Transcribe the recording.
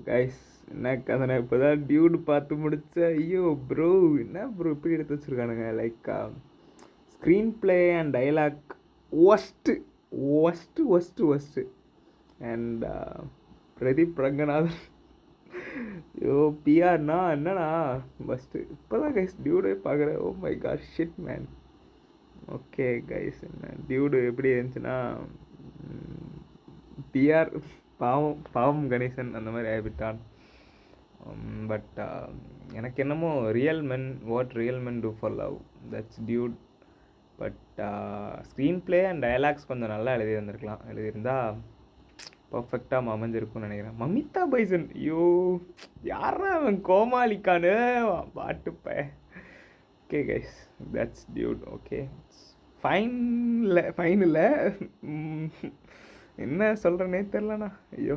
Guys என்ன கதை, நான் இப்போ தான் டியூடு பார்த்து முடித்தேன். ஐயோ ப்ரோ, என்ன ப்ரோ இப்படி எடுத்து வச்சுருக்கானுங்க. Like screenplay and dialogue worst worst worst worst. And Pradeep Ranganathan, ஐயோ பிஆர்னா என்னண்ணா ஃபஸ்ட்டு இப்போ தான் கைஸ் டியூடே பார்க்குறேன். Oh my god shit man. Okay guys, என்ன டியூடு எப்படி இருந்துச்சுன்னா, பிஆர் பாவம் பாவம் கணேசன் அந்த மாதிரி ஆகிவிட்டான். பட் எனக்கு என்னமோ real men what real men do for love, that's dude. But screenplay and dialogues கொஞ்சம் நல்லா எழுதியிருந்தா பர்ஃபெக்டாக அமைஞ்சிருக்கும்னு நினைக்கிறேன். மமிதா பைசன், ஐயோ யாரா அவன் கோமாளிக்கானு பாட்டுப்ப. Okay guys, that's Dude. Okay fine இல்லை என்ன சொல்கிறேன்னே தெரிலண்ணா. ஐயோ